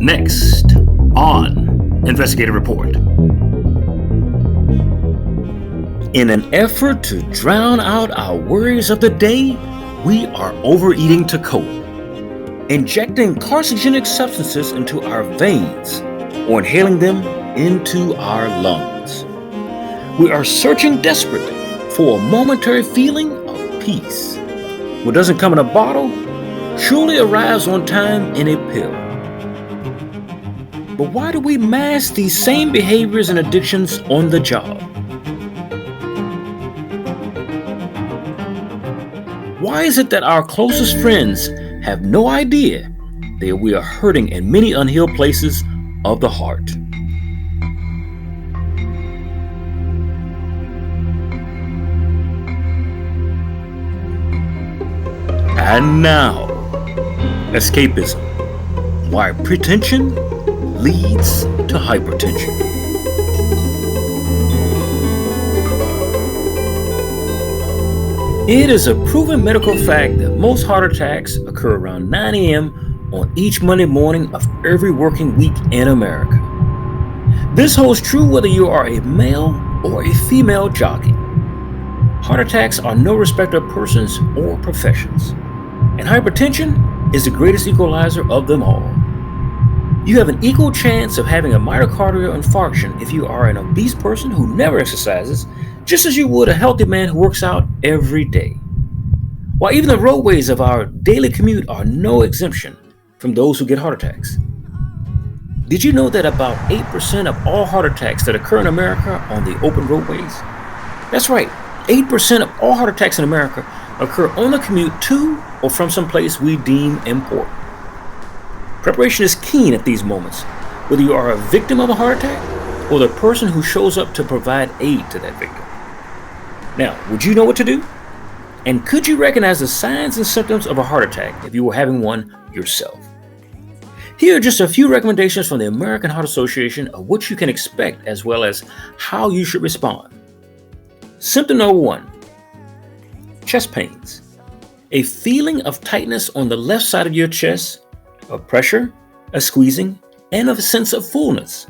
Next on Investigative Report. In an effort to drown out our worries of the day, we are overeating to cope, injecting carcinogenic substances into our veins or inhaling them into our lungs. We are searching desperately for a momentary feeling of peace. What doesn't come in a bottle surely arrives on time in a pill. But why do we mask these same behaviors and addictions on the job? Why is it that our closest friends have no idea that we are hurting in many unhealed places of the heart? And now, escapism. Why pretension leads to hypertension. It is a proven medical fact that most heart attacks occur around 9 a.m. on each Monday morning of every working week in America. This holds true whether you are a male or a female jockey. Heart attacks are no respecter of persons or professions, and hypertension is the greatest equalizer of them all. You have an equal chance of having a myocardial infarction if you are an obese person who never exercises, just as you would a healthy man who works out every day. While even the roadways of our daily commute are no exemption from those who get heart attacks. Did you know that about 8% of all heart attacks that occur in America are on the open roadways? That's right, 8% of all heart attacks in America occur on the commute to or from some place we deem important. Preparation is keen at these moments, whether you are a victim of a heart attack or the person who shows up to provide aid to that victim. Now, would you know what to do? And could you recognize the signs and symptoms of a heart attack if you were having one yourself? Here are just a few recommendations from the American Heart Association of what you can expect as well as how you should respond. Symptom number 1, chest pains. A feeling of tightness on the left side of your chest, of pressure, a squeezing, and of a sense of fullness.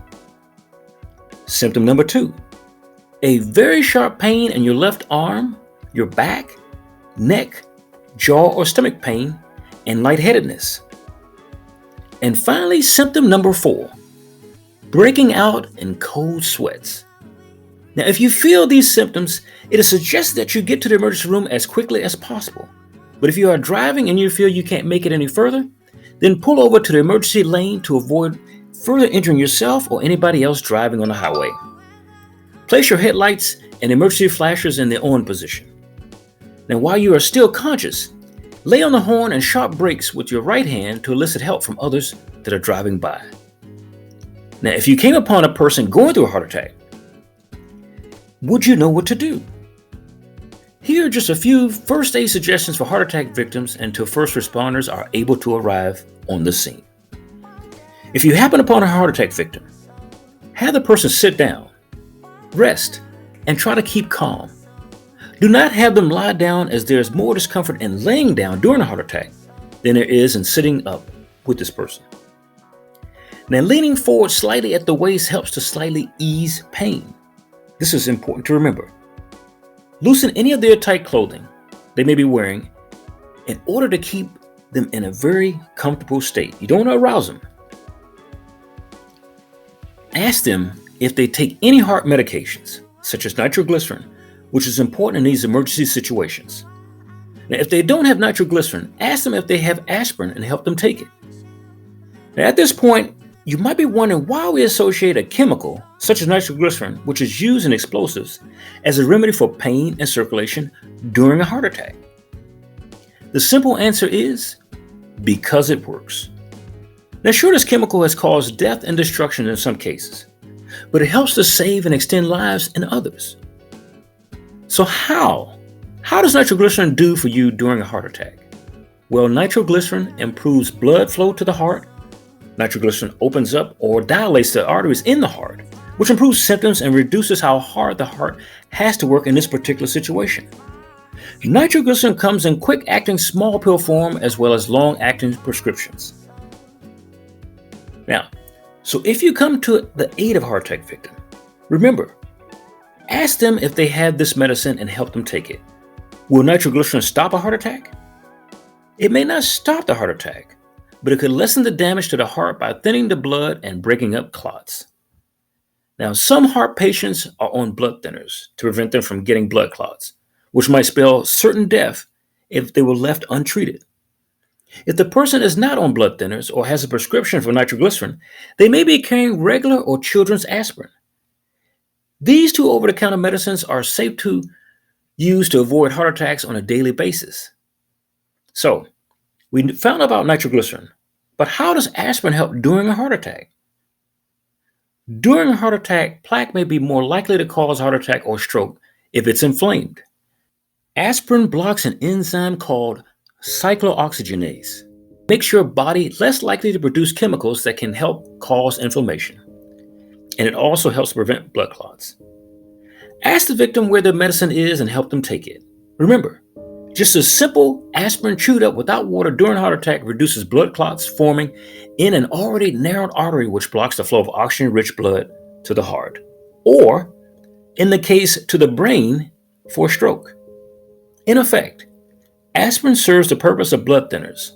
Symptom number 2, a very sharp pain in your left arm, your back, neck, jaw, or stomach pain, and lightheadedness. And finally, symptom number 4, breaking out in cold sweats. Now, if you feel these symptoms, it is suggested that you get to the emergency room as quickly as possible. But if you are driving and you feel you can't make it any further, then pull over to the emergency lane to avoid further injuring yourself or anybody else driving on the highway. Place your headlights and emergency flashers in the on position. Now, while you are still conscious, lay on the horn and sharp brakes with your right hand to elicit help from others that are driving by. Now, if you came upon a person going through a heart attack, would you know what to do? Here are just a few first aid suggestions for heart attack victims until first responders are able to arrive on the scene. If you happen upon a heart attack victim, have the person sit down, rest, and try to keep calm. Do not have them lie down, as there is more discomfort in laying down during a heart attack than there is in sitting up with this person. Now, leaning forward slightly at the waist helps to slightly ease pain. This is important to remember. Loosen any of their tight clothing they may be wearing in order to keep them in a very comfortable state. You don't want to arouse them. Ask them if they take any heart medications, such as nitroglycerin, which is important in these emergency situations. Now, if they don't have nitroglycerin, ask them if they have aspirin and help them take it. Now, at this point, you might be wondering why we associate a chemical, such as nitroglycerin, which is used in explosives, as a remedy for pain and circulation during a heart attack. The simple answer is because it works. Now, sure, this chemical has caused death and destruction in some cases, but it helps to save and extend lives in others. So how does nitroglycerin do for you during a heart attack? Well, nitroglycerin improves blood flow to the heart. Nitroglycerin opens up or dilates the arteries in the heart, which improves symptoms and reduces how hard the heart has to work in this particular situation. Nitroglycerin comes in quick-acting small pill form as well as long-acting prescriptions. Now, so if you come to the aid of a heart attack victim, remember, ask them if they have this medicine and help them take it. Will nitroglycerin stop a heart attack? It may not stop the heart attack, but it could lessen the damage to the heart by thinning the blood and breaking up clots. Now, some heart patients are on blood thinners to prevent them from getting blood clots, which might spell certain death if they were left untreated. If the person is not on blood thinners or has a prescription for nitroglycerin, they may be carrying regular or children's aspirin. These two over-the-counter medicines are safe to use to avoid heart attacks on a daily basis. So, we found out about nitroglycerin, but how does aspirin help during a heart attack? During a heart attack, plaque may be more likely to cause a heart attack or stroke if it's inflamed. Aspirin blocks an enzyme called cyclooxygenase. Makes your body less likely to produce chemicals that can help cause inflammation. And it also helps prevent blood clots. Ask the victim where their medicine is and help them take it. Remember, just a simple aspirin chewed up without water during a heart attack reduces blood clots forming in an already narrowed artery, which blocks the flow of oxygen-rich blood to the heart, or, in the case, to the brain for stroke. In effect, aspirin serves the purpose of blood thinners.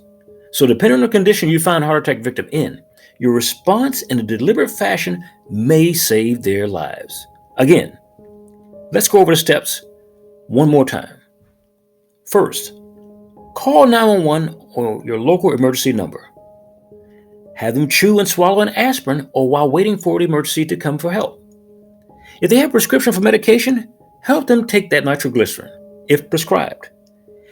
So depending on the condition you find a heart attack victim in, your response in a deliberate fashion may save their lives. Again, let's go over the steps one more time. First, call 911 or your local emergency number. Have them chew and swallow an aspirin or while waiting for the emergency to come for help. If they have a prescription for medication, help them take that nitroglycerin, if prescribed.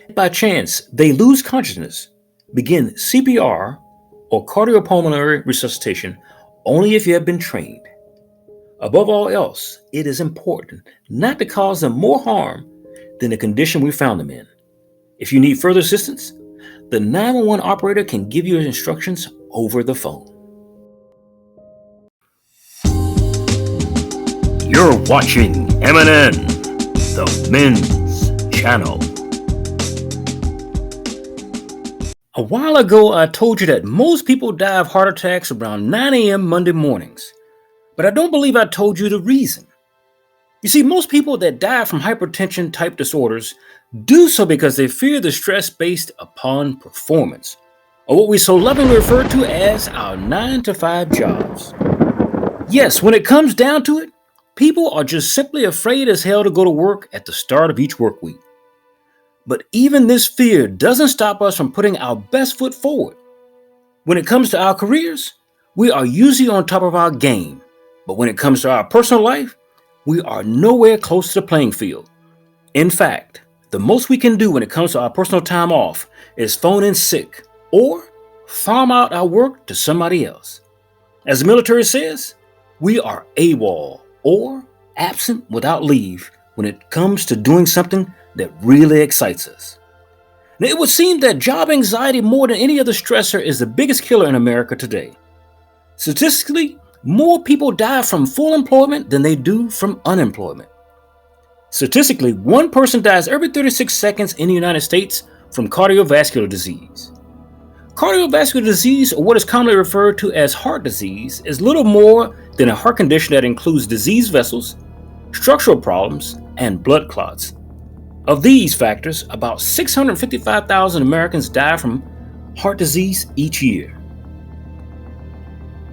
If by chance they lose consciousness, begin CPR or cardiopulmonary resuscitation only if you have been trained. Above all else, it is important not to cause them more harm than the condition we found them in. If you need further assistance, the 911 operator can give you instructions over the phone. You're watching MNN, the Men's Channel. A while ago, I told you that most people die of heart attacks around 9 a.m. Monday mornings, but I don't believe I told you the reason. You see, most people that die from hypertension type disorders do so because they fear the stress based upon performance, or what we so lovingly refer to as our 9-to-5 jobs. Yes, when it comes down to it, people are just simply afraid as hell to go to work at the start of each work week. But even this fear doesn't stop us from putting our best foot forward. When it comes to our careers, we are usually on top of our game. But when it comes to our personal life, we are nowhere close to the playing field. In fact, the most we can do when it comes to our personal time off is phone in sick or farm out our work to somebody else. As the military says, we are AWOL or absent without leave when it comes to doing something that really excites us. Now, it would seem that job anxiety more than any other stressor is the biggest killer in America today. Statistically, more people die from full employment than they do from unemployment. Statistically, one person dies every 36 seconds in the United States from cardiovascular disease. Cardiovascular disease, or what is commonly referred to as heart disease, is little more than a heart condition that includes diseased vessels, structural problems, and blood clots. Of these factors, about 655,000 Americans die from heart disease each year.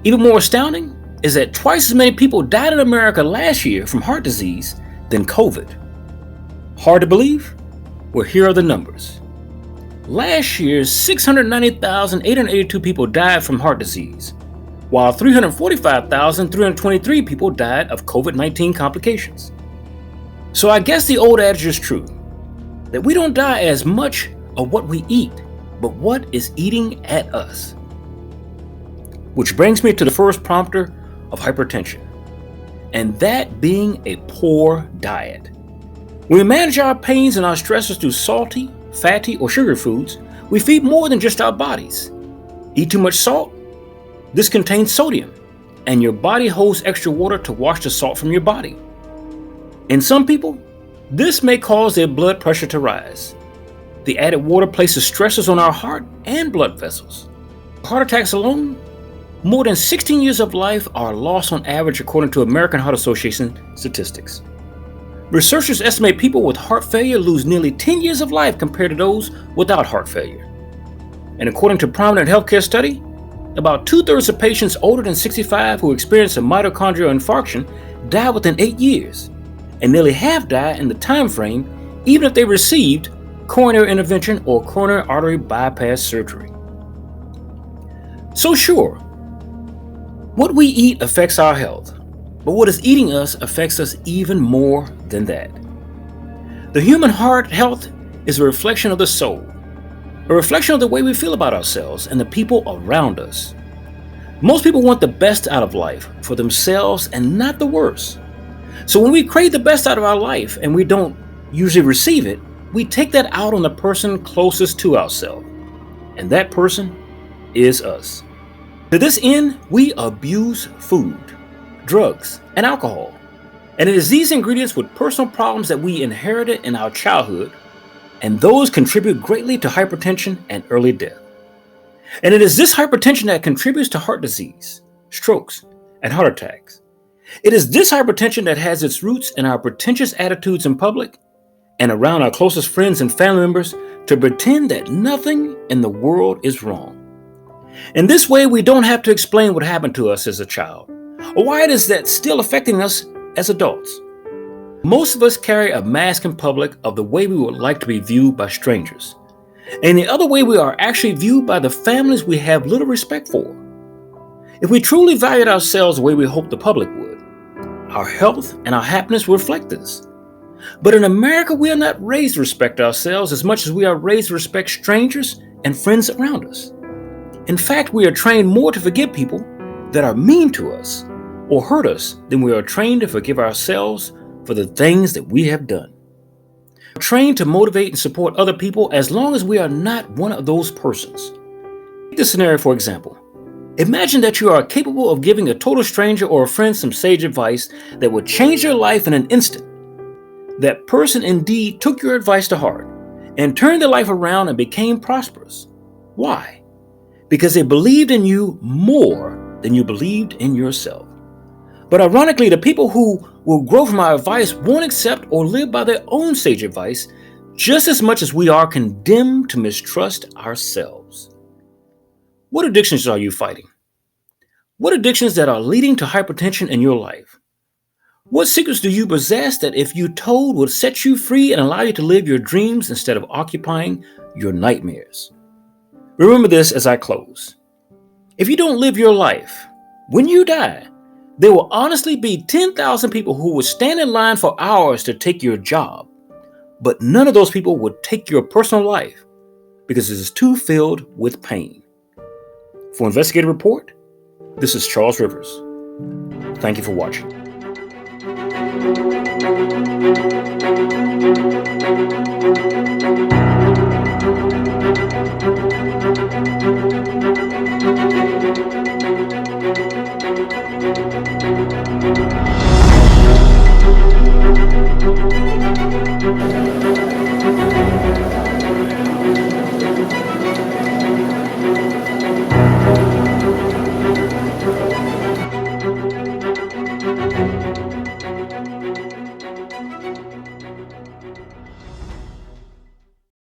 Even more astounding is that twice as many people died in America last year from heart disease than COVID. Hard to believe? Well, here are the numbers. Last year, 690,882 people died from heart disease, while 345,323 people died of COVID-19 complications. So I guess the old adage is true, that we don't die as much of what we eat, but what is eating at us. Which brings me to the first prompter of hypertension, and that being a poor diet. When we manage our pains and our stresses through salty, fatty, or sugar foods, we feed more than just our bodies. Eat too much salt? This contains sodium, and your body holds extra water to wash the salt from your body. In some people, this may cause their blood pressure to rise. The added water places stresses on our heart and blood vessels. Heart attacks alone? More than 16 years of life are lost on average according to American Heart Association statistics. Researchers estimate people with heart failure lose nearly 10 years of life compared to those without heart failure. And according to a prominent healthcare study, about 2/3 of patients older than 65 who experience a mitochondrial infarction die within 8 years, and nearly half die in the time frame even if they received coronary intervention or coronary artery bypass surgery. So sure, what we eat affects our health, but what is eating us affects us even more than that. The human heart health is a reflection of the soul, a reflection of the way we feel about ourselves and the people around us. Most people want the best out of life for themselves and not the worst. So when we crave the best out of our life and we don't usually receive it, we take that out on the person closest to ourselves. And that person is us. To this end, we abuse food, drugs, and alcohol. And it is these ingredients with personal problems that we inherited in our childhood, and those contribute greatly to hypertension and early death. And it is this hypertension that contributes to heart disease, strokes, and heart attacks. It is this hypertension that has its roots in our pretentious attitudes in public and around our closest friends and family members to pretend that nothing in the world is wrong. In this way, we don't have to explain what happened to us as a child, or why it is that's still affecting us as adults. Most of us carry a mask in public of the way we would like to be viewed by strangers, and the other way we are actually viewed by the families we have little respect for. If we truly valued ourselves the way we hoped the public would, our health and our happiness would reflect this. But in America, we are not raised to respect ourselves as much as we are raised to respect strangers and friends around us. In fact, we are trained more to forgive people that are mean to us or hurt us than we are trained to forgive ourselves for the things that we have done. We're trained to motivate and support other people as long as we are not one of those persons. Take this scenario for example. Imagine that you are capable of giving a total stranger or a friend some sage advice that would change their life in an instant. That person indeed took your advice to heart and turned their life around and became prosperous. Why? Because they believed in you more than you believed in yourself. But ironically, the people who will grow from our advice won't accept or live by their own sage advice just as much as we are condemned to mistrust ourselves. What addictions are you fighting? What addictions that are leading to hypertension in your life? What secrets do you possess that if you told would set you free and allow you to live your dreams instead of occupying your nightmares? Remember this as I close. If you don't live your life, when you die, there will honestly be 10,000 people who would stand in line for hours to take your job, but none of those people would take your personal life because it is too filled with pain. For Investigative Report, this is Charles Rivers. Thank you for watching.